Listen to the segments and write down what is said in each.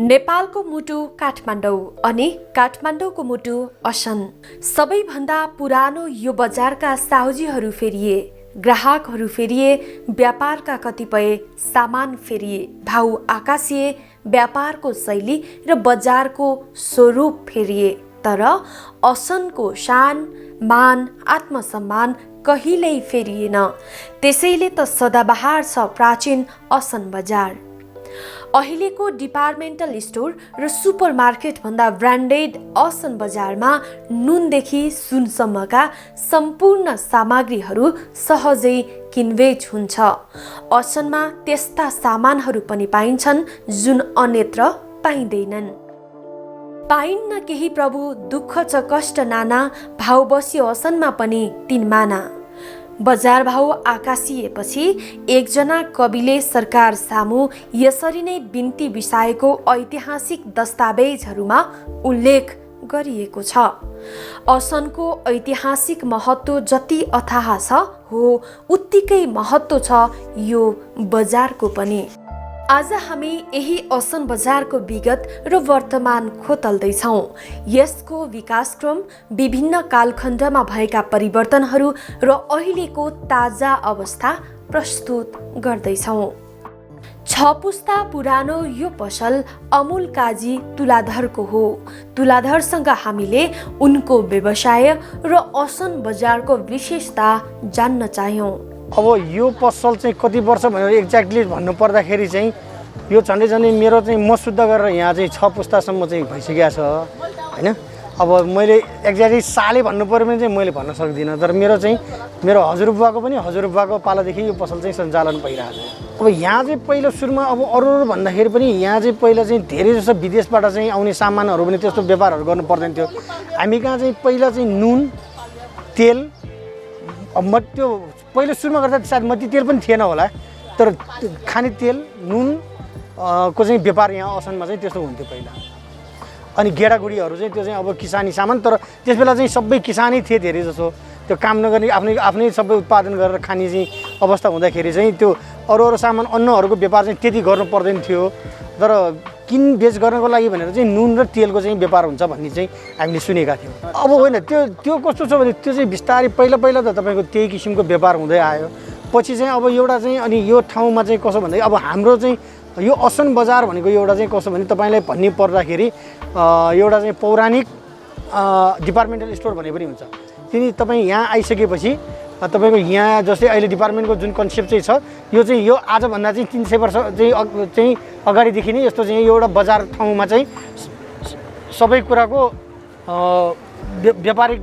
नेपालको मुटु काठमाडौँ अनि काठमाडौँको मुटु असन। सबैभन्दा पुरानो यो बजारका साहुजीहरू फेरिए, ग्राहकहरू फेरिए, व्यापारका कतिपय सामान फेरिए, भाउ आकाशीय व्यापारको शैली र बजारको स्वरूप फेरिए। तर असनको शान, मान, आत्मसम्मान कहिल्यै फेरिएन। त्यसैले त सदाबहार छ प्राचीन असन बजार। अहिलेको डिपार्टमेन्टल स्टोर र सुपरमार्केट भन्दा ब्रान्डेड असन बजारमा नुनदेखि सुनसम्मका सम्पूर्ण सामग्रीहरू सहजै किनबेच हुन्छ। असनमा त्यस्ता सामानहरू पनि पाइन्छन् जुन अन्यत्र पाइँदैनन्। पाइन्न केही प्रभु दुःख छ कष्ट नाना, भाउ बस्यो असनमा पनि तीन माना। बजार भाउ आकाशिएपछि एकजना कविले सरकार सामु यसरी नै बिन्ती बिसाएको ऐतिहासिक दस्तावेजहरूमा उल्लेख गरिएको छ। असनको ऐतिहासिक महत्त्व जति अथाह छ हो उत्तिकै महत्त्व छ यो बजारको पनि। आज हामी यही असन बजारको विगत र वर्तमान खोतल्दैछौँ। यसको विकासक्रम, विभिन्न कालखण्डमा भएका परिवर्तनहरू र अहिलेको ताजा अवस्था प्रस्तुत गर्दैछौँ। 6 पुस्ता पुरानो यो पसल अमूल काजी तुलाधरको हो। तुलाधरसँग हामीले उनको व्यवसाय र असन बजारको विशेषता जान्न चाह्यौँ। अब यो पसल चाहिँ कति वर्ष भनेर एक्ज्याक्टली भन्नु पर्दाखेरि चाहिँ यो झन्डै मेरो चाहिँ म शुद्ध गरेर यहाँ चाहिँ 6 पुस्तासम्म चाहिँ भइसकेको छ हैन। अब मैले एक्ज्याक्टली सालै भन्नु पर्यो भने चाहिँ मैले भन्न सक्दिनँ। तर मेरो हजुरबुवाको पनि हजुरबुवाको पालादेखि यो पसल चाहिँ सञ्चालन भइरहेको छ। अब यहाँ चाहिँ पहिलो सुरुमा अब अरू भन्दाखेरि पनि यहाँ चाहिँ पहिला चाहिँ धेरै जसो विदेशबाट चाहिँ आउने सामानहरू पनि त्यस्तो व्यापारहरू गर्नु पर्दैन थियो। हामी कहाँ चाहिँ पहिला चाहिँ नुन, तेल, अब त्यो पहिलो सुरुमा गर्दा सायद मती तेल पनि थिएन होला, तर खाने तेल, नुन को चाहिँ व्यापार यहाँ असनमा चाहिँ त्यस्तो हुन्थ्यो पहिला। अनि गेडागुडीहरू चाहिँ त्यो चाहिँ अब किसानी सामान, तर त्यसबेला चाहिँ सबै किसानै थिए धेरै जसो। त्यो काम नगर्ने आफ्नै सबै उत्पादन गरेर खाने चाहिँ अवस्था हुँदाखेरि चाहिँ त्यो अरू सामान अन्नहरूको व्यापार चाहिँ त्यति गर्नु पर्दैन थियो। तर किनबेच गर्नको लागि भनेर चाहिँ नुन र तेलको चाहिँ व्यापार हुन्छ भन्ने चाहिँ हामीले सुनेका थियौँ। अब होइन, त्यो कस्तो छ भने त्यो चाहिँ बिस्तारै पहिला त तपाईँको त्यही किसिमको व्यापार हुँदै आयो। पछि चाहिँ अब एउटा चाहिँ अनि यो ठाउँमा चाहिँ कसो भन्दाखेरि अब हाम्रो चाहिँ यो असन बजार भनेको एउटा चाहिँ कसो भने तपाईँलाई भन्नु पर्दाखेरि एउटा चाहिँ पौराणिक डिपार्टमेन्टल स्टोर भने पनि हुन्छ। तपाईँ यहाँ आइसकेपछि तपाईँको यहाँ जस्तै अहिले डिपार्टमेन्टको जुन कन्सेप्ट चाहिँ छ यो आजभन्दा चाहिँ 300 वर्ष चाहिँ अगाडिदेखि नै यस्तो चाहिँ एउटा बजार ठाउँमा चाहिँ सबै कुराको व्यापारिक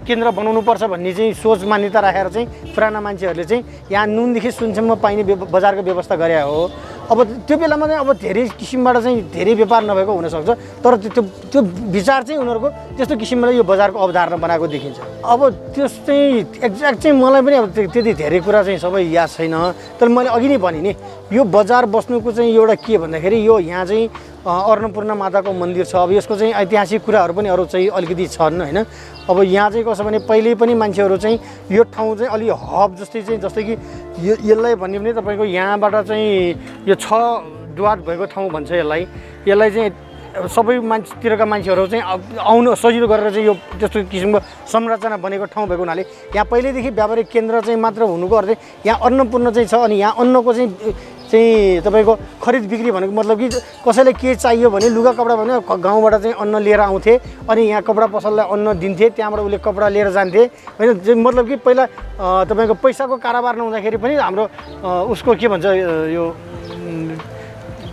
केन्द्र बनाउनुपर्छ भन्ने चाहिँ सोच मान्यता राखेर चाहिँ पुराना मान्छेहरूले चाहिँ यहाँ नुनदेखि सुनसम्म पाइने बजारको व्यवस्था गरे हो। अब त्यो बेलामा चाहिँ अब धेरै किसिमबाट चाहिँ धेरै व्यापार नभएको हुनसक्छ, तर त्यो विचार चाहिँ उनीहरूको त्यस्तो किसिमबाट यो बजारको अवधारणा बनाएको देखिन्छ। अब त्यो चाहिँ एक्ज्याक्ट चाहिँ मलाई पनि अब त्यति धेरै कुरा चाहिँ सबै याद छैन। तर मैले अघि नै भने नि यो बजार बस्नुको चाहिँ एउटा के भन्दाखेरि यो यहाँ चाहिँ अन्नपूर्ण माताको मन्दिर छ। अब यसको चाहिँ ऐतिहासिक कुराहरू पनि अरू चाहिँ अलिकति छन् हैन। अब यहाँ चाहिँ कसो भने पहिल्यै पनि मान्छेहरू चाहिँ यो ठाउँ चाहिँ अलि हब जस्तै कि यसलाई भन्यो भने तपाईँको यहाँबाट चाहिँ यो 6 द्वार भएको ठाउँ भन्छ यसलाई चाहिँ सबै मान्छेतिरका मान्छेहरू चाहिँ आउनु सजिलो गरेर चाहिँ यो त्यस्तो किसिमको संरचना बनेको ठाउँ भएको हुनाले यहाँ पहिल्यैदेखि व्यापारिक केन्द्र चाहिँ मात्र हुनुको अर्थ यहाँ अन्नपूर्ण चाहिँ छ। अनि यहाँ अन्नको चाहिँ तपाईँको खरिद बिक्री भनेको मतलब कि कसैलाई के चाहियो भने लुगा कपडा भने गाउँबाट चाहिँ अन्न लिएर आउँथे अनि यहाँ कपडा पसललाई अन्न दिन्थे, त्यहाँबाट उसले कपडा लिएर जान्थे होइन। मतलब कि पहिला तपाईँको पैसाको कारोबार नहुँदाखेरि पनि हाम्रो उसको के भन्छ यो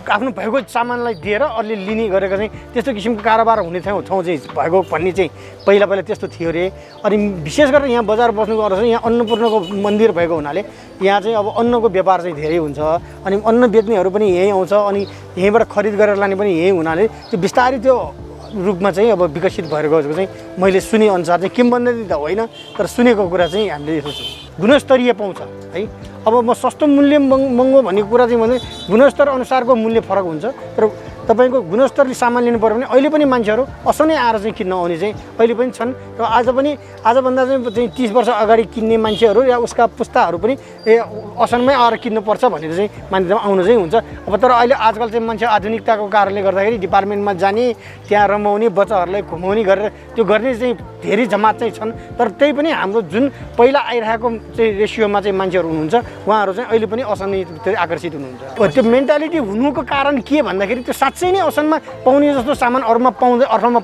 आफ्नो भएको सामानलाई दिएर अरूले लिने गरेको चाहिँ त्यस्तो किसिमको कारोबार हुने ठाउँ चाहिँ भएको भन्ने चाहिँ पहिला त्यस्तो थियो अरे। अनि विशेष गरेर यहाँ बजार बस्नुको अर्थ चाहिँ यहाँ अन्नपूर्णको मन्दिर भएको हुनाले यहाँ चाहिँ अब अन्नको व्यापार चाहिँ धेरै हुन्छ। अनि अन्न बेच्नेहरू पनि यहीँ आउँछ अनि यहीँबाट खरिद गरेर लाने पनि यहीँ हुनाले त्यो बिस्तारै त्यो रूपमा चाहिँ अब विकसित भएर गएको चाहिँ मैले सुनेअनुसार चाहिँ किंवदन्ती त होइन, तर सुनेको कुरा चाहिँ हामीले यसो गुणस्तरीय पाउँछ है। अब म सस्तो मूल्य महँगो भन्ने कुरा चाहिँ भने गुणस्तर अनुसारको मूल्य फरक हुन्छ, तर तपाईँको गुणस्तरले सामान लिनु पऱ्यो भने अहिले पनि मान्छेहरू असनै आएर चाहिँ किन्न आउने चाहिँ अहिले पनि छन् र आजभन्दा चाहिँ 30 वर्ष अगाडि किन्ने मान्छेहरू या उसका पुस्ताहरू पनि असनमै आएर किन्नुपर्छ भनेर चाहिँ मान्यतामा आउनु चाहिँ हुन्छ। अब तर अहिले आजकल चाहिँ मान्छे आधुनिकताको कारणले गर्दाखेरि डिपार्टमेन्टमा जाने त्यहाँ रमाउने बच्चाहरूलाई घुमाउने गरेर त्यो गर्ने चाहिँ धेरै जमात चाहिँ छन्। तर त्यही पनि हाम्रो जुन पहिला आइरहेको चाहिँ रेसियोमा चाहिँ मान्छेहरू हुनुहुन्छ उहाँहरू चाहिँ अहिले पनि असनतिर आकर्षित हुनुहुन्छ। त्यो मेन्टालिटी हुनुको कारण के भन्दाखेरि त्यो साँच्चै नै असनमा पाउने जस्तो सामान अरूमा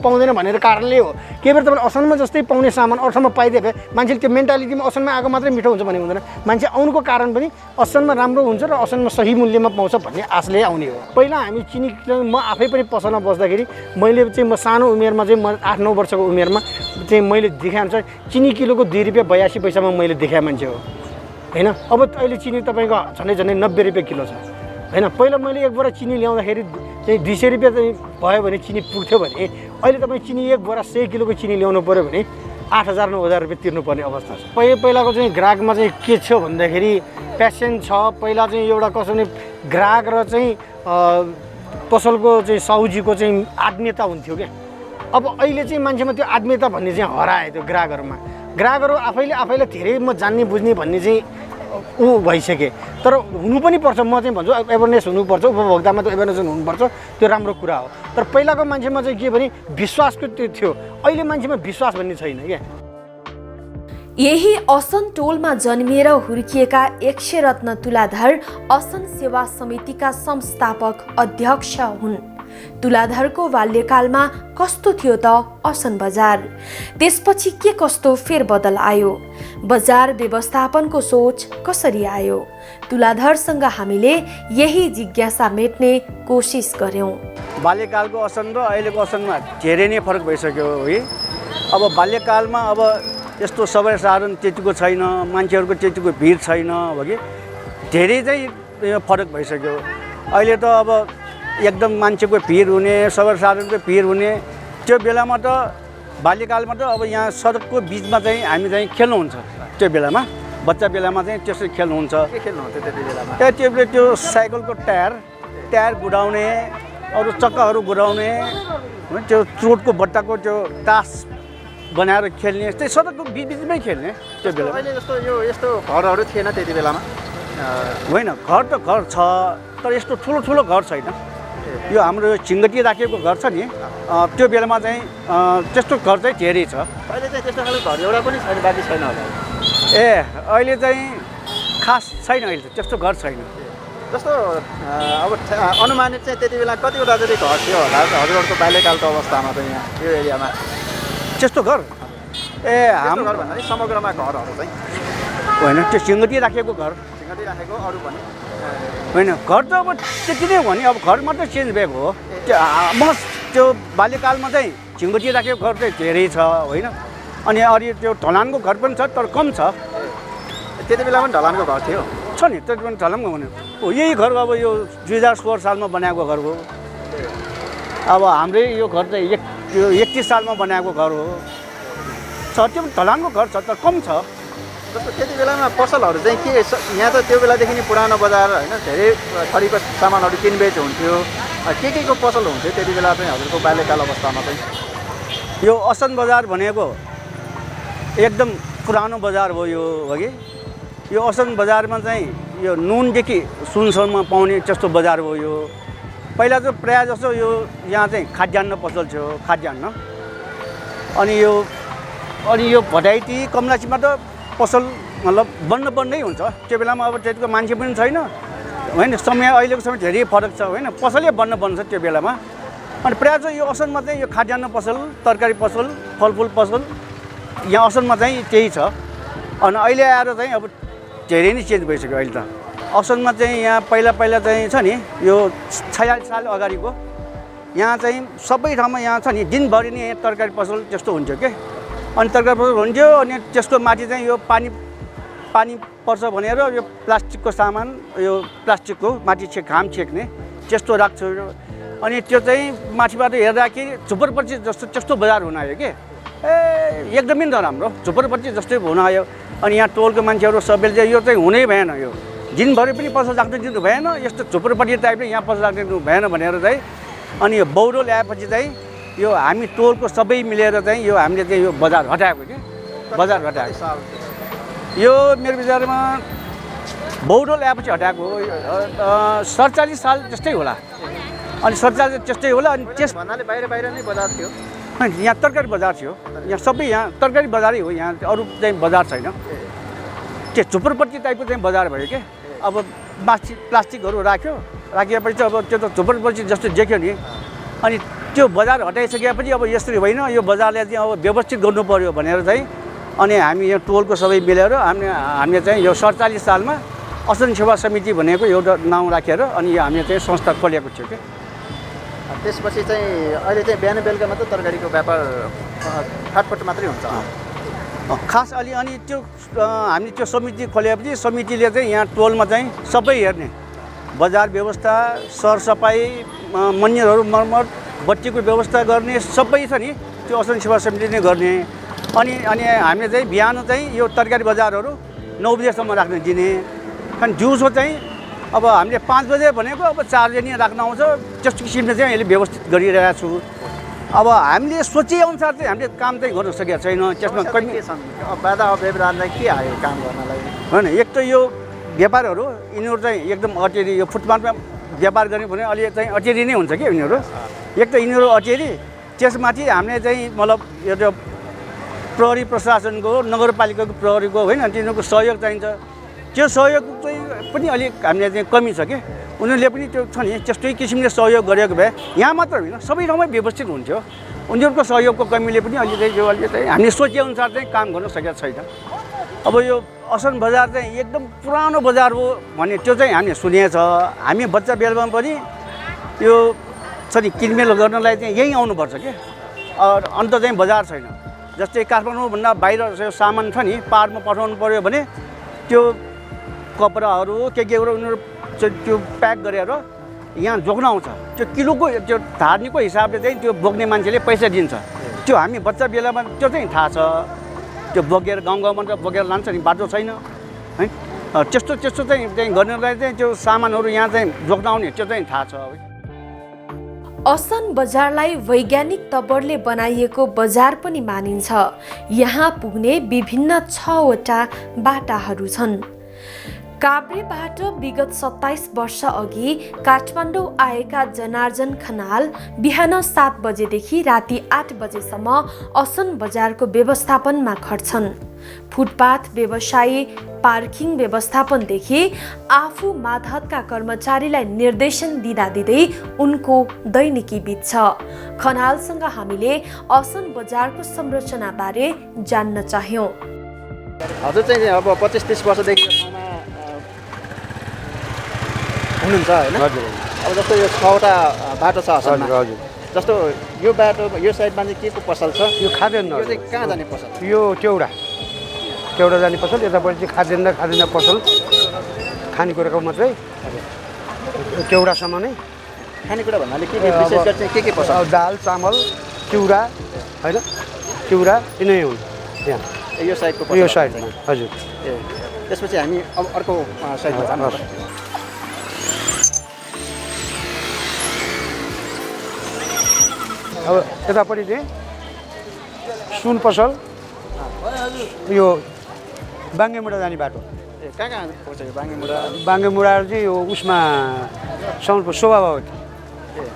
पाउँदैन भनेर कारणले हो। केही बेर तपाईँले असनमा जस्तै पाउने सामान अरूमा पाइदिए भए मान्छेले त्यो मेन्टालिटीमा असनमा आएको मात्रै मिठो हुन्छ भन्ने हुँदैन। मान्छे आउनुको कारण पनि असनमा राम्रो हुन्छ र असनमा सही मूल्यमा पाउँछ भन्ने आशले आउने हो। पहिला हामी चिनी म आफै पनि पसलमा बस्दाखेरि म सानो उमेरमा चाहिँ म 8-9 वर्षको उमेरमा चाहिँ मैले देखाएअनुसार चिनी किलोको 2 रुपियाँ 82 पैसामा मैले देखाएँ मान्छे हो होइन। अब अहिले चिनी तपाईँको झन्डै 90 रुपियाँ किलो छ होइन। पहिला मैले एक बोरा चिनी ल्याउँदाखेरि चाहिँ 200 रुपियाँ चाहिँ भयो भने चिनी पुग्थ्यो भने अहिले तपाईँ चिनी एक बोरा 100 किलोको चिनी ल्याउनु पऱ्यो भने 8,000-9,000 रुपियाँ तिर्नुपर्ने अवस्था छ। पहिलाको चाहिँ ग्राहकमा चाहिँ के छ भन्दाखेरि प्यासन छ। पहिला चाहिँ एउटा कसो भने ग्राहक र चाहिँ पसलको चाहिँ साउजीको चाहिँ आत्मीयता हुन्थ्यो क्या। अब अहिले चाहिँ मान्छेमा त्यो आत्मीयता भन्ने चाहिँ हरायो त्यो ग्राहकहरूमा। ग्राहकहरू आफैले धेरै म जान्ने बुझ्ने भन्ने चाहिँ भइसके। तर हुनु पनि पर्छ, म चाहिँ भन्छु एवेरनेस हुनुपर्छ, उपभोक्तामा त एवेरनेस हुनुपर्छ, त्यो राम्रो कुरा हो। तर पहिलाको मान्छेमा चाहिँ के भने विश्वासको त्यो थियो, अहिले मान्छेमा विश्वास भन्ने छैन क्या। यही असन टोलमा जन्मिएर हुर्किएका यक्षरत्न तुलाधर असन सेवा समितिका संस्थापक अध्यक्ष हुन्। तुलाधरको बाल्यकालमा कस्तो थियो त असन बजार? त्यसपछि के कस्तो फेरबदल आयो? बजार व्यवस्थापनको सोच कसरी आयो? तुलाधरसँग हामीले यही जिज्ञासा मेट्ने कोसिस गर्यौं। बाल्यकालको असन र अहिलेको असनमा धेरै नै फरक भइसक्यो है। अब बाल्यकालमा अब यस्तो सबै साधन त्यतिको छैन, मान्छेहरूको त्यतिको भिड छैन हो कि धेरै चाहिँ फरक भइसक्यो। अहिले त अब एकदम मान्छेको भिड हुने, सबै साधनको भिड हुने। त्यो बेलामा त बाल्यकालमा त अब यहाँ सडकको बिचमा चाहिँ हामी चाहिँ खेल्नुहुन्छ। त्यो बेलामा बच्चा बेलामा चाहिँ त्यसरी खेल्नुहुन्छ। के खेल्नुहुन्थ्यो त्यति बेलामा? त्यो त्यो साइकलको टायर गुडाउने, अरू चक्काहरू गुडाउने, त्यो चोटको बट्टाको त्यो तास बनाएर खेल्ने, यस्तै सडकको बिचमै खेल्ने त्यो बेला। अहिले जस्तो यस्तो घरहरू थिएन त्यति बेलामा? होइन, घर त घर छ, तर यस्तो ठुलो घर छैन। यो हाम्रो छिङ्गटी राखेको घर छ नि, त्यो बेलामा चाहिँ त्यस्तो घर चाहिँ धेरै छ। अहिले चाहिँ त्यस्तो खालको घर एउटा पनि छैन, बाँकी छैन होला? अहिले चाहिँ खास छैन, अहिले त्यस्तो घर छैन। जस्तो अब अनुमानित चाहिँ त्यति बेला कतिवटा जति घर थियो होला हजुरहरूको बाल्यकालको अवस्थामा चाहिँ यहाँ यो एरियामा? त्यस्तो घर हाम्रो घर भन्दा समग्रमा घरहरू चाहिँ होइन, त्यो सिङ्गटी राखेको घर। सिङ्गटी राखेको अरू पनि होइन, घर त अब त्यति नै हो नि। अब घर मात्रै चेन्ज भएको हो। त्यो बाल्यकालमा चाहिँ सिङ्गटी राखेको घर चाहिँ धेरै छ होइन। अनि अरू त्यो ढलानको घर पनि छ, तर कम छ। त्यति बेला पनि ढलानको घर थियो? छ नि, त्यति पनि ढलानको हुने हो। यही घर अब यो 2016 सालमा बनाएको घर हो। अब हाम्रै यो घर चाहिँ 31 सालमा बनाएको घर हो। त्यो ढलानको घर छ, तर कम छ। जस्तो त्यति बेलामा पसलहरू चाहिँ के यहाँ त त्यो बेलादेखि नै पुरानो बजार होइन, धेरै थरीको सामानहरू किनबेच हुन्थ्यो। के को पसल हुन्थ्यो त्यति बेला चाहिँ हजुरको बाल्यकाल अवस्थामा चाहिँ? यो असन बजार भनेको एकदम पुरानो बजार हो यो हो कि। यो असन बजारमा चाहिँ यो नुनदेखि सुनसम्म पाउने त्यस्तो बजार हो यो। पहिला चाहिँ प्रायः जस्तो यो यहाँ चाहिँ खाद्यान्न पसल थियो, खाद्यान्न। अनि यो भटाइटी कमलासीमा त पसल मतलब बन्दै हुन्छ। त्यो बेलामा अब त्यतिको मान्छे पनि छैन होइन। समय अहिलेको समय धेरै फरक छ होइन, पसलै बन्छ त्यो बेलामा। अनि प्रायः चाहिँ यो असनमा चाहिँ यो खाद्यान्न पसल, तरकारी पसल, फलफुल पसल यहाँ असनमा चाहिँ त्यही छ। अनि अहिले आएर चाहिँ अब धेरै नै चेन्ज भइसक्यो। अहिले त असनमा चाहिँ यहाँ पहिला चाहिँ छ नि, यो 46 साल अगाडिको यहाँ चाहिँ सबै ठाउँमा यहाँ छ नि, दिनभरि नै यहाँ तरकारी पसल त्यस्तो हुन्थ्यो के। अनि तरकारी पसल हुन्थ्यो, अनि त्यसको माथि चाहिँ यो पानी पर्छ भनेर यो प्लास्टिकको सामान, यो प्लास्टिकको माथि घाम छेक्ने त्यस्तो राख्छु। अनि त्यो चाहिँ माथिबाट हेर्दाखेरि झुपरपट्टि जस्तो त्यस्तो बजार हुन आयो कि एकदमै नराम्रो झुपरपट्टि जस्तै हुन आयो। अनि यहाँ टोलको मान्छेहरू सबैले चाहिँ यो चाहिँ हुनै भएन, यो दिनभरि पनि पसल राख्न दिनु भएन, यस्तो झुपरपट्टि टाइपले यहाँ पसल राख्न दिनु भएन भनेर चाहिँ अनि यो बौरोल आएपछि चाहिँ यो हामी टोलको सबै मिलेर चाहिँ यो हामीले चाहिँ यो बजार हटाएको कि बजार हटाएको यो मेरो विचारमा बौरोल आएपछि हटाएको हो 47 साल जस्तै होला अनि 47 त्यस्तै होला अनि त्यस भन्नाले बाहिर बाहिर नै बजार थियो यहाँ तरकारी बजार थियो यहाँ सबै यहाँ तरकारी बजारै हो यहाँ अरू चाहिँ बजार छैन त्यो झुपरपट्टि टाइपको चाहिँ बजार भयो कि अब प्लास्टिकहरू राखेपछि चाहिँ अब त्यो त झुपरपट्टि जस्तो देख्यो नि अनि त्यो बजार हटाइसकेपछि अब यसरी होइन यो बजारलाई चाहिँ अब व्यवस्थित गर्नु पर्यो भनेर चाहिँ अनि हामी यो टोलको सबै मिलेर हामीले चाहिँ यो 47 सालमा असन सेवा समिति भनेको एउटा नाउँ राखेर अनि यो हामीले चाहिँ संस्था खोलेको थियो कि त्यसपछि चाहिँ अहिले चाहिँ बिहान बेलुका मात्र तरकारीको व्यापार फाटफुट मात्रै हुन्छ खास अलि अनि त्यो हामीले त्यो समिति खोलेपछि समितिले चाहिँ यहाँ टोलमा चाहिँ सबै हेर्ने बजार व्यवस्था सरसफाइ मन्दिरहरू मर्मत बत्तीको व्यवस्था गर्ने सबै छ नि त्यो असन सेवा समितिले नै गर्ने अनि हामीले चाहिँ बिहान चाहिँ यो तरकारी बजारहरू 9 बजेसम्म राख्न दिने अनि दिउँसो चाहिँ अब हामीले 5 बजे भनेको अब 4 बजे नै राख्न आउँछ त्यस्तो किसिमले चाहिँ अहिले व्यवस्थित गरिरहेको छु अब हामीले सोचेअनुसार चाहिँ हामीले काम चाहिँ गर्न सकेका छैन त्यसमा कमी बाधा अव्यवधानलाई के आयो काम गर्नलाई होइन एक त यो व्यापारहरू यिनीहरू चाहिँ एकदम अटेरी यो फुटपाथमा व्यापार गर्ने भने अलि चाहिँ अटेरी नै हुन्छ कि यिनीहरू एक त यिनीहरू अटेरी त्यसमाथि हामीले चाहिँ मतलब यो त्यो प्रहरी प्रशासनको नगरपालिकाको प्रहरीको होइन तिनीहरूको सहयोग चाहिन्छ त्यो सहयोग चाहिँ पनि अलिक हामीले चाहिँ कमी छ कि उनीहरूले पनि त्यो छ नि त्यस्तै किसिमले सहयोग गरेको भए यहाँ मात्र होइन सबै ठाउँमै व्यवस्थित हुन्थ्यो उनीहरूको सहयोगको कमीले पनि अहिले चाहिँ यो अहिले चाहिँ हामीले सोचेअनुसार चाहिँ काम गर्न सकेका छैन अब यो असन बजार चाहिँ एकदम पुरानो बजार हो भन्ने त्यो चाहिँ हामीले सुनेको छ हामी बच्चा बेलामा पनि यो छ नि किनमेल गर्नलाई चाहिँ यहीँ आउनुपर्छ कि अन्त चाहिँ बजार छैन जस्तै काठमाडौँभन्दा बाहिर सामान छ नि पाहाडमा पठाउनु पऱ्यो भने त्यो कपडाहरू केहरू उनीहरू त्यो प्याक गरेर यहाँ जोग्न आउँछ त्यो किलोको त्यो धार्नीको हिसाबले चाहिँ त्यो बोक्ने मान्छेले पैसा दिन्छ त्यो हामी बच्चा बेलामा त्यो चाहिँ थाहा छ त्यो बोकेर गाउँमा त बोकेर लान्छ नि बाटो छैन है त्यस्तो चाहिँ गर्नलाई चाहिँ त्यो सामानहरू यहाँ चाहिँ जोग्न आउने त्यो चाहिँ थाहा छ असन बजारलाई वैज्ञानिक तवरले बनाइएको बजार पनि मानिन्छ यहाँ पुग्ने विभिन्न 6वटा बाटाहरू छन् काभ्रेबाट विगत 27 वर्ष अघि काठमाडौँ आएका जनार्जन खनाल बिहान 7 बजेदेखि राति 8 बजेसम्म असन बजारको व्यवस्थापनमा खट्छन् फुटपाथ व्यवसायी पार्किङ व्यवस्थापनदेखि आफू मातहतका कर्मचारीलाई निर्देशन दिँदै उनको दैनिकी बित्छ खनालसँग हामीले असन बजारको संरचनाबारे जान्न चाह्यौँ हजुर चाहिँ अब 25-30 वर्षदेखि हुनुहुन्छ होइन हजुर अब जस्तो यो 6वटा बाटो छ असलमा हजुर जस्तो यो बाटो यो साइडमा चाहिँ के को पसल छ यो खाद्यान्न यो चाहिँ कहाँ जाने पसल यो केवडा जाने पसल यतापट्टि चाहिँ खाद्यान्न पसल खानेकुराको मात्रै केवडासम्म नै खानेकुरा भन्नाले के विशेष गरी चाहिँ के पसल दाल चामल चिउरा होइन चिउरा यिनै हुन् यहाँ यो साइडको यो साइडमा हजुर ए त्यसपछि हामी अब अर्को साइडमा जान्छ अब यतापट्टि चाहिँ सुन पसल यो बाङ्गेमुढा जाने बाटो ए कहाँ पर्छ यो बाङ्गेमुढा चाहिँ यो उसमा समलपुर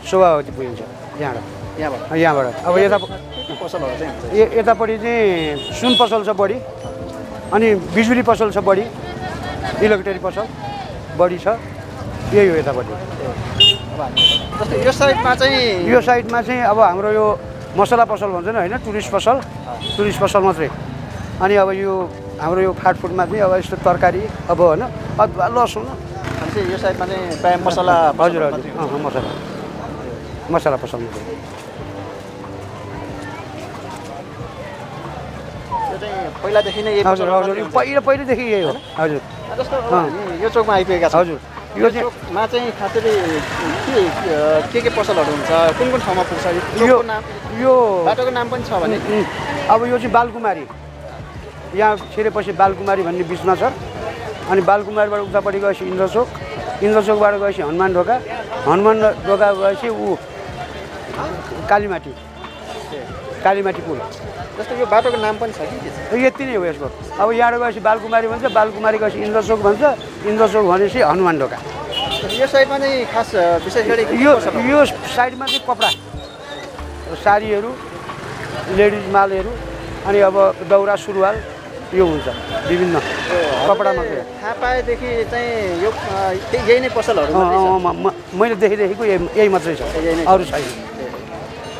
शोभावती पुगिन्छ यहाँबाट अब यता पसलहरू चाहिँ यतापट्टि चाहिँ सुन पसल छ बढी अनि बिजुली पसल छ बढी इलेक्ट्रिक पसल बढी छ यही हो यतापट्टि जस्तै यो साइडमा चाहिँ अब हाम्रो यो मसला पसल भन्छ नि होइन टुरिस्ट पसल मात्रै अनि अब यो हाम्रो यो फाटफुटमा चाहिँ अब यस्तो तरकारी अब होइन अदुवा लसुन चाहिँ यो साइडमा चाहिँ प्रायः मसला हजुर मसला पसल मात्रै यो चाहिँ पहिलादेखि नै हजुर पहिलेदेखि यही हो हजुर जस्तो यो चोकमा आइपुगेका छौँ हजुर यो चोकमा चाहिँ खासरी के पसलहरू हुन्छ कुन ठाउँमा पुग्छ यो बाटोको नाम पनि छ भने अब यो चाहिँ बालकुमारी यहाँ छिरेपछि बालकुमारी भन्ने बिचमा छ अनि बालकुमारीबाट उतापट्टि गएपछि इन्द्रचोकबाट गएपछि हनुमान ढोका गएपछि कालीमाटी पुल। जस्तो यो बाटोको नाम पनि छ कि के छ? यति नै हो यसको। अब यहाँबाट गएपछि बालकुमारी भन्छ, बालकुमारी गएपछि इन्द्रचोक भन्छ, इन्द्रचोक भनेपछि हनुमान ढोका। यो साइडमा चाहिँ खास विशेष गरी यो साइडमा चाहिँ कपडा, साडीहरू, लेडिज मालहरू, अनि अब दौरा सुरुवाल यो हुन्छ विभिन्न कपडामा चाहिँ। थाहा पाएदेखि चाहिँ यो यही नै पसलहरू मैले देखिदेखिको यही मात्रै छ, अरू छैन।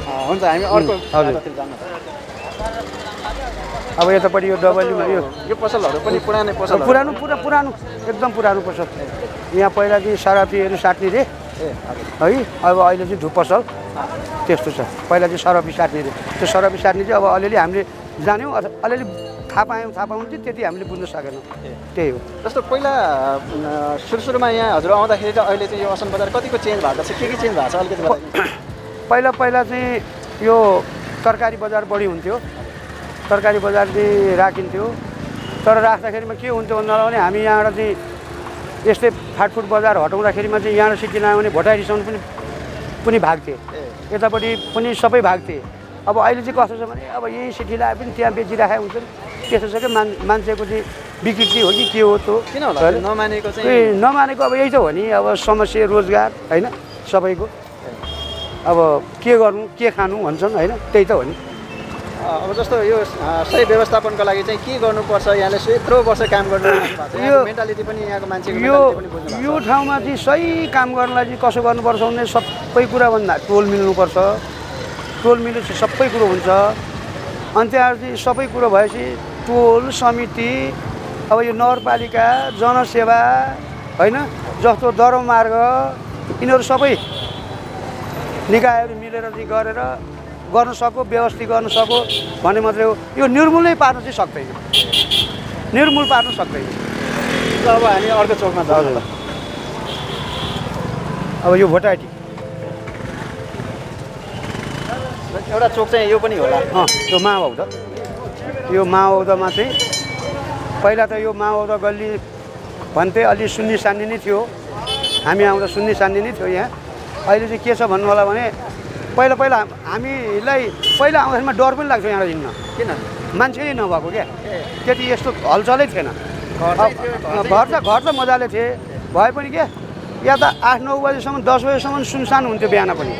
हुन्छ, हामी अर्को हजुर। अब यतापट्टि यो डबलीमा यो पसलहरू पनि पुरानै पसल पुरानो पुरानो एकदम पुरानो पसल। यहाँ पहिला चाहिँ सराफीहरू साट्ने रे है, अब अहिले चाहिँ धुप पसल त्यस्तो छ। पहिला चाहिँ सरफी साट्ने रे, त्यो सरफी साट्ने चाहिँ अब अलिअलि हामीले जान्यौँ, अलिअलि थाहा पायौँ चाहिँ त्यति हामीले बुझ्न सकेनौँ। त्यही हो। जस्तो पहिला सुरुमा यहाँ हजुर आउँदाखेरि र अहिले चाहिँ यो असन बजार कतिको चेन्ज भएको छ, के चेन्ज भएको छ अलिकति बताइदिनु। पहिला चाहिँ यो तरकारी बजार बढी हुन्थ्यो, तरकारी बजार चाहिँ राखिन्थ्यो। तर राख्दाखेरिमा के हुन्थ्यो भन्दा हामी यहाँबाट चाहिँ यस्तै फाटफुट बजार हटाउँदाखेरिमा चाहिँ यहाँबाट सिटी नआयो भने भोटाइरीसम्म पनि भाग्थे, यतापट्टि पनि सबै भाग्थे। अब अहिले चाहिँ कस्तो छ भने अब यही सिटी लाए पनि त्यहाँ बेचिराखेका हुन्छन्। त्यस्तो छ कि मान्छेको चाहिँ विकृति हो कि के हो त्यो किन होला नमानेको चाहिँ? नमानेको अब यही त हो नि, अब समस्या रोजगार होइन सबैको। अब के गर्नु के खानु भन्छन् होइन, त्यही त हो नि। अब जस्तो यो सही व्यवस्थापनको लागि चाहिँ के गर्नुपर्छ? यहाँले यत्रो वर्ष काम गर्नु यो मेन्टालिटी पनि यहाँको मान्छेको यो ठाउँमा चाहिँ सही काम गर्नलाई चाहिँ कसो गर्नुपर्छ भने सबै कुरा भन्दा टोल मिल्नुपर्छ। टोल मिलेपछि सबै कुरो हुन्छ। अनि त्यहाँ चाहिँ सबै कुरो भएपछि टोल समिति, अब यो नगरपालिका, जनसेवा होइन, जस्तो दरमार्ग, यिनीहरू सबै निकायहरू मिलेर चाहिँ गरेर गर्न सको, व्यवस्थित गर्न सको भन्ने मात्रै हो। यो निर्मूलै पार्न चाहिँ सक्दैन, निर्मूल पार्न सक्दैन। अब हामी अर्को चोकमा जाँदा अब यो भोटाइटी एउटा चोक चाहिँ यो पनि होला। यो माओवाउदा, यो माओवाउदामा चाहिँ पहिला त यो माओवाउदा गल्ली भन्थे, अलि सुन्नी सान्नी नै थियो। हामी आउँदा सुन्नी सान्नी नै थियो यहाँ। अहिले चाहिँ के छ भन्नु होला भने पहिला हामीलाई पहिला आउँदाखेरिमा डर पनि लाग्थ्यो यहाँ हिँड्न। किन? मान्छे नै नभएको क्या, त्यति यस्तो हलचलै थिएन। घर त मजाले थिए भए पनि के, या त 8-9 बजीसम्म 10 बजीसम्म सुनसान हुन्थ्यो, बिहान पनि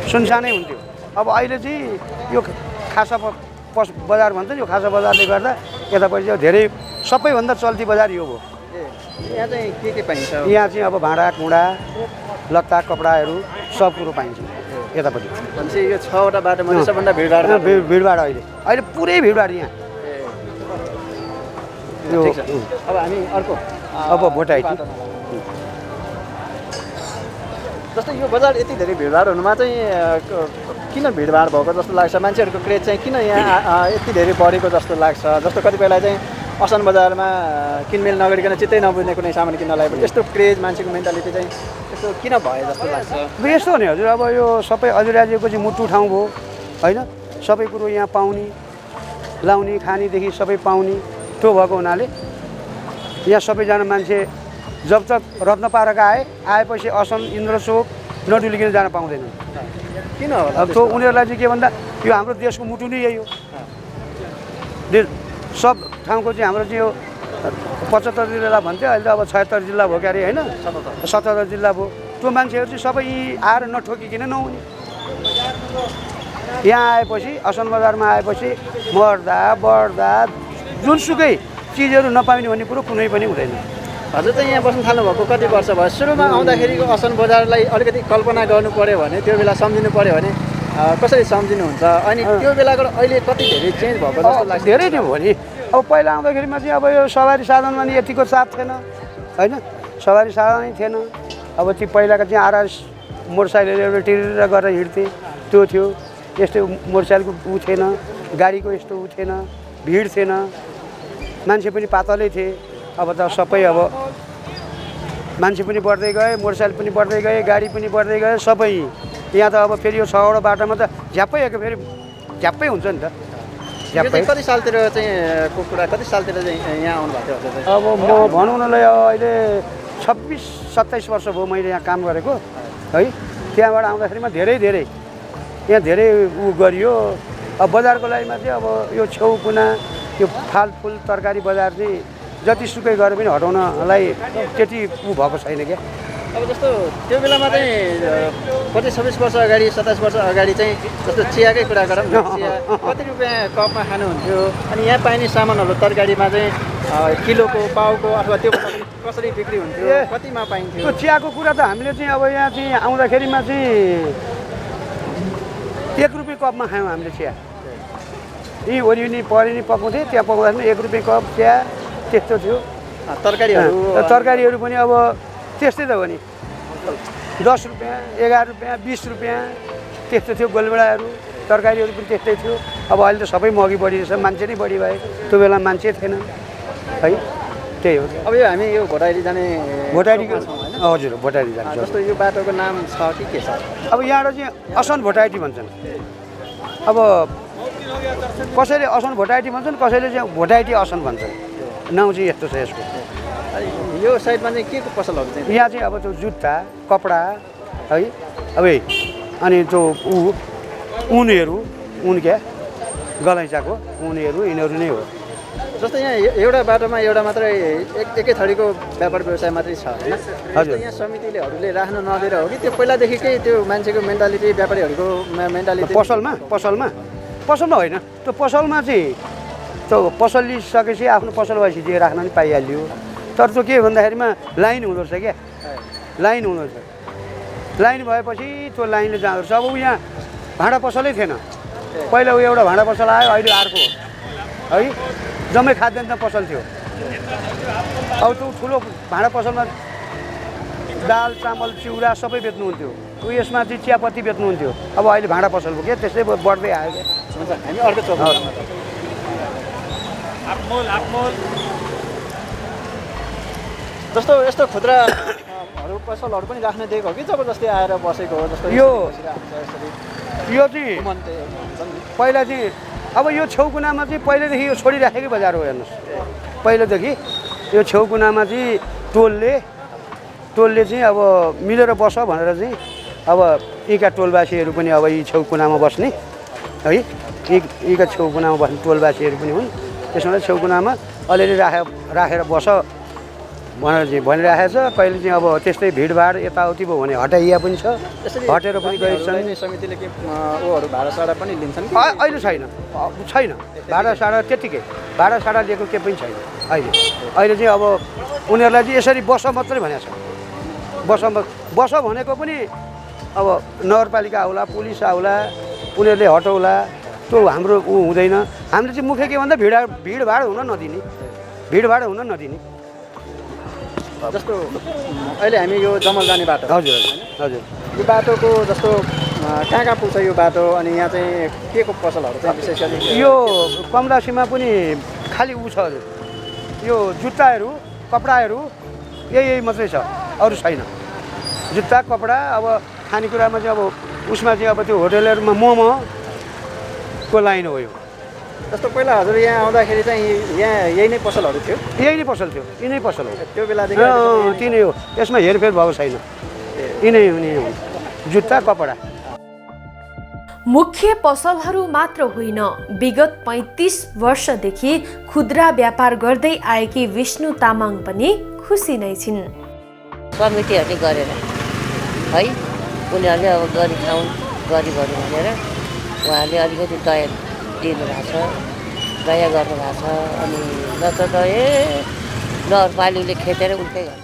सुनसानै हुन्थ्यो। अब अहिले चाहिँ यो खासा बजार भन्छ, यो खासा बजारले गर्दा यतापट्टि चाहिँ धेरै सबैभन्दा चल्ती बजार यो हो। यहाँ चाहिँ के पाइन्छ? यहाँ चाहिँ अब भाँडा कुँडा लत्ता कपडाहरू सब कुरो पाइन्छ यतापट्टि। भनेपछि यो 6वटा बाटोमा सबभन्दा भिडभाड अहिले पुरै भिडभाड यहाँ। अब हामी अर्को अब भोटाइटी। जस्तो यो बजार यति धेरै भिडभाड हुनुमा चाहिँ किन भिडभाड भएको जस्तो लाग्छ? मान्छेहरूको क्रेज चाहिँ किन यहाँ यति धेरै बढेको जस्तो लाग्छ? जस्तो कतिपयलाई चाहिँ असन बजारमा किनमेल नगरिकन चित्तै नबुझ्ने कुनै सामान किन्न लाग्यो भने यस्तो क्रेज मान्छेको मेन्टालिटी चाहिँ यस्तो किन भयो जस्तो लाग्छ? यस्तो हो नि हजुर, अब यो सबै अधिराज्यको चाहिँ मुटु ठाउँ भयो होइन, सबै कुरो यहाँ पाउने, लाउने, खानेदेखि सबै पाउने त्यो भएको हुनाले यहाँ सबैजना मान्छे जब तक रत्नपाराका आएपछि असन इन्द्रचोक नडुलिकन जान पाउँदैनन्। किन होला? अब त्यो उनीहरूलाई चाहिँ के भन्दा यो हाम्रो देशको मुटु नै यही हो। सब ठाउँको चाहिँ हाम्रो चाहिँ यो 75 जिल्ला भन्थ्यो, अहिले त अब 76 जिल्ला भयो क्या अरे होइन, 77 जिल्ला भयो। त्यो मान्छेहरू चाहिँ सबै आएर नठोकिकन नहुने। यहाँ आएपछि असन बजारमा आएपछि मर्दा बढ्दा जुनसुकै चिजहरू नपाउने भन्ने कुरो कुनै पनि हुँदैन। हजुर चाहिँ यहाँ बस्नु थाल्नुभएको कति वर्ष भयो? सुरुमा आउँदाखेरिको असन बजारलाई अलिकति कल्पना गर्नु पऱ्यो भने, त्यो बेला सम्झिनु पऱ्यो भने कसरी सम्झिनुहुन्छ? अनि त्यो बेलाको अहिले कति धेरै चेन्ज भएको जस्तो लाग्छ? धेरै थियो भने अब पहिला आउँदाखेरिमा चाहिँ अब यो सवारी साधनमा नि यतिको चाप थिएन होइन, सवारी साधनै थिएन। अब त्यो पहिलाको चाहिँ आरएस मोटरसाइकलहरू एउटा टिरेर गरेर हिँड्थे, त्यो थियो। यस्तो मोटरसाइकलको ऊ थिएन, गाडीको यस्तो ऊ थिएन, भिड थिएन, मान्छे पनि पातलै थिए। अब त सबै अब मान्छे पनि बढ्दै गए, मोटरसाइकल पनि बढ्दै गए, गाडी पनि बढ्दै गए सबै। यहाँ त अब फेरि यो 6वटा बाटोमा त झ्याप्पै फेरि झ्याप्पै हुन्छ नि त। झ्याप्पै कति सालतिर चाहिँ को कुरा, कति सालतिर चाहिँ यहाँ आउनु भएको थियो? अब म भनौँ न अहिले 26-27 वर्ष भयो मैले यहाँ काम गरेको है। त्यहाँबाट आउँदाखेरिमा धेरै यहाँ धेरै ऊ गरियो। अब बजारको लागिमा चाहिँ अब यो छेउ कुना यो फालफुल तरकारी बजार चाहिँ जतिसुकै गरे पनि हटाउनलाई त्यति ऊ भएको छैन क्या। अब जस्तो त्यो बेलामा चाहिँ 25-26 वर्ष अगाडि 27 वर्ष अगाडि चाहिँ जस्तो चियाकै कुरा गरौँ न, चिया कति रुपियाँ कपमा खानुहुन्थ्यो अनि यहाँ पाइने सामानहरू तरकारीमा चाहिँ किलोको पाउको अथवा त्यो कसरी बिक्री हुन्थ्यो, कतिमा पाइन्थ्यो? त्यो चियाको कुरा त हामीले चाहिँ अब यहाँ चाहिँ आउँदाखेरिमा चाहिँ 1 रुपियाँ कपमा खायौँ हामीले चिया। यहीँ वरिपरि परिनी पकाउँथेँ, त्यहाँ पकाउँदाखेरि 1 रुपियाँ कप चिया त्यस्तो थियो। तरकारीहरू पनि अब त्यस्तै त हो नि, 10 रुपियाँ 11 रुपियाँ 20 रुपियाँ त्यस्तो थियो। गोलबेडाहरू तरकारीहरू पनि त्यस्तै थियो। अब अहिले त सबै महँगी बढी रहेछ, मान्छे नै बढी भयो। त्यो बेला मान्छे थिएन है, त्यही हो। अब यो हामी यो भोटाइरी जाने हजुर भोटाइरी जान्छ। जस्तो यो बाटोको नाम छ कि के छ? अब यहाँबाट चाहिँ असन भोटाइटी भन्छन्। अब कसैले असन भोटाइटी भन्छन्, कसैले चाहिँ भोटाइटी असन भन्छन्। नाउँ चाहिँ यस्तो छ यसको। यो साइडमा चाहिँ के को पसलहरू चाहिँ? यहाँ चाहिँ अब त्यो जुत्ता कपडा है, अब अनि त्यो उनहरू उन क्या गलैँचाको उनहरू यिनीहरू नै हो। जस्तो यहाँ एउटा बाटोमा एउटा मात्रै एकै थरीको व्यापार व्यवसाय मात्रै छ होइन? हजुर। यहाँ समितिलेहरूले राख्न नदिएर हो कि त्यो पहिलादेखिकै त्यो मान्छेको मेन्टालिटी, व्यापारीहरूको मेन्टालिटी? पसलमा होइन, त्यो पसलमा चाहिँ त्यो पसल लिइसकेपछि आफ्नो पसल भएपछि चाहिँ राख्न पनि पाइहाल्यो। तर त्यो के भन्दाखेरिमा लाइन हुँदो रहेछ क्या, लाइन हुँदो रहेछ। लाइन भएपछि त्यो लाइनले जाँदो रहेछ। अब यहाँ भाँडा पसलै थिएन पहिला, एउटा भाँडा पसल आयो, अहिले अर्को है, जम्मै खाद्यान्न पसल थियो। अब त्यो ठुलो भाँडा पसलमा दाल चामल चिउरा सबै बेच्नुहुन्थ्यो, यसमा चाहिँ चियापत्ती बेच्नुहुन्थ्यो। अब अहिले भाँडा पसल भयो क्या, त्यस्तै बढ्दै आयो क्या। हुन्छ, हामी अर्को चौक जस्तो यस्तो खुद्राहरू पसलहरू पनि राख्न दिएको हो कि जबरजस्ती आएर बसेको हो? जस्तो यो चाहिँ पहिला चाहिँ अब यो छेउकुनामा चाहिँ पहिल्यैदेखि यो छोडिराखेकै बजार हो। हेर्नुहोस्, पहिलादेखि यो छेउकुनामा चाहिँ टोलले चाहिँ अब मिलेर बस भनेर चाहिँ अब यीका टोलवासीहरू पनि अब यी छेउकुनामा बस्ने है, यीका छेउकुनामा बस्ने टोलवासीहरू पनि हुन्। त्यसमा छेउकुनामा अलिअलि राखेर बस भनेर चाहिँ भनिराखेको छ। कहिले चाहिँ अब त्यस्तै भिडभाड यताउति भयो भने हटाइया पनि छ, हटेर पनि गइरहेछन्। समितिले के ऊहरू भाडासाडा पनि लिन्छन्? अहिले छैन भाडासाडा, त्यत्तिकै भाडासाडा लिएको केही पनि छैन अहिले चाहिँ। अब उनीहरूलाई चाहिँ यसरी बस मात्रै भनेको छ। बस भनेको पनि अब नगरपालिका आउला, पुलिस आउला, उनीहरूले हटाउला, त्यो हाम्रो ऊ हुँदैन। हामीले चाहिँ मुख्य के भन्दा भिडभाड हुन नदिने। जस्तो अहिले हामी यो जमल जाने बाटो, हजुर यो बाटोको जस्तो कहाँ पुग्छ यो बाटो? अनि यहाँ चाहिँ के को पसलहरू चाहिँ विशेष गरी? यो कमलासीमा पनि खालि ऊ छ हजुर, यो जुत्ताहरू कपडाहरू यही मात्रै छ, अरू छैन। जुत्ता कपडा अब खानेकुरामा चाहिँ अब उसमा चाहिँ अब त्यो होटलहरूमा मोमोको लाइन हो। यो जस्तो पहिला हजुर यहाँ आउँदाखेरि चाहिँ यहाँ यही नै पसलहरू थियो? यही नै पसल थियो, यिनै पसल हो त्यो बेलादेखि? ती नै हो, यसमा हेरफेर भएको छैन। यिनै हो जुत्ता कपडा। मुख्य पसलहरू मात्र होइन, विगत 35 वर्षदेखि खुद्रा व्यापार गर्दै आएकी विष्णु तामाङ पनि खुसी नै छिन्। समितिहरूले गरेर है, उनीहरूले अब गरी खाउन् गरिबहरू भनेर उहाँहरूले अलिकति दया दिनुभएको छ, दया गर्नुभएको छ। अनि नत्र त नगरपालिकाले खेतेर उल्टै गर्छ।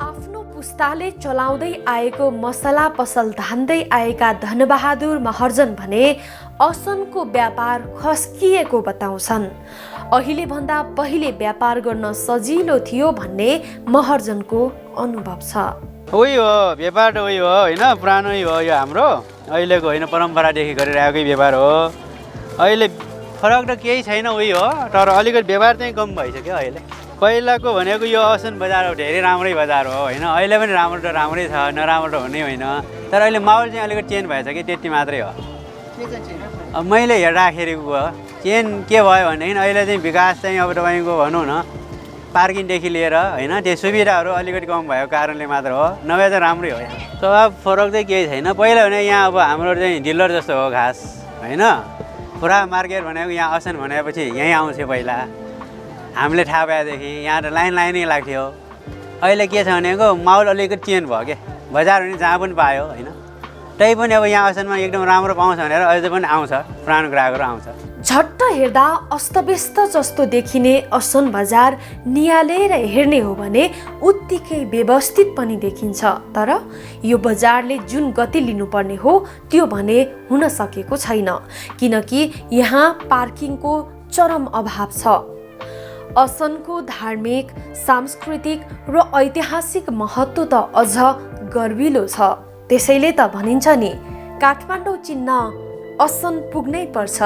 आफ्नो पुस्ताले चलाउँदै आएको मसला पसल धान्दै आएका धनबहादुर महर्जन भने असनको व्यापार खस्किएको बताउँछन्। अहिले भन्दा पहिले व्यापार गर्न सजिलो थियो भन्ने महर्जनको अनुभव छ। उही हो व्यापार त उही हो होइन, पुरानै हो यो हाम्रो, अहिलेको होइन, परम्परादेखि गरिरहेकै व्यापार हो। अहिले फरक त केही छैन, उही हो, तर अलिकति व्यापार चाहिँ कम भइसक्यो अहिले। पहिलाको भनेको यो असन बजार हो, धेरै राम्रै बजार हो होइन, अहिले पनि राम्रो त राम्रै छ, नराम्रो त हुने होइन। तर अहिले माहौल चाहिँ अलिकति चेन्ज भएछ कि, त्यति मात्रै हो। अब मैले हेर्दाखेरि चेन्ज के भयो भनेदेखि अहिले चाहिँ विकास चाहिँ अब तपाईँको भनौँ न पार्किङदेखि लिएर होइन त्यो सुविधाहरू अलिकति कम भएको कारणले मात्र हो, नभए त राम्रै हो यहाँ। स्वभाव फरक चाहिँ केही छैन। पहिला भने यहाँ अब हाम्रो चाहिँ डिलर जस्तो हो घाँस होइन, पुरा मार्केट भनेको यहाँ असन भनेपछि यहीँ आउँथ्यो पहिला, हामीले थाहा भएदेखि यहाँ त लाइनै लाग्थ्यो। अहिले के छ भनेको माहौल अलिकति चेन्ज भयो क्या, बजार भने जहाँ पनि पायो होइन, त्यही पनि अब यहाँ असनमा एकदम राम्रो पाउँछ भनेर अझै पनि आउँछ, पुरानो ग्राहकहरू आउँछ। झट्ट हेर्दा अस्तव्यस्त जस्तो देखिने असन बजार नियालेर हेर्ने हो भने उत्तिकै व्यवस्थित पनि देखिन्छ। तर यो बजारले जुन गति लिनुपर्ने हो त्यो भने हुन सकेको छैन, किनकि यहाँ पार्किङको चरम अभाव छ। असनको धार्मिक, सांस्कृतिक र ऐतिहासिक महत्त्व त अझ गर्विलो छ। त्यसैले त भनिन्छ नि, काठमाडौँ चिन्न असन पुग्नै पर्छ।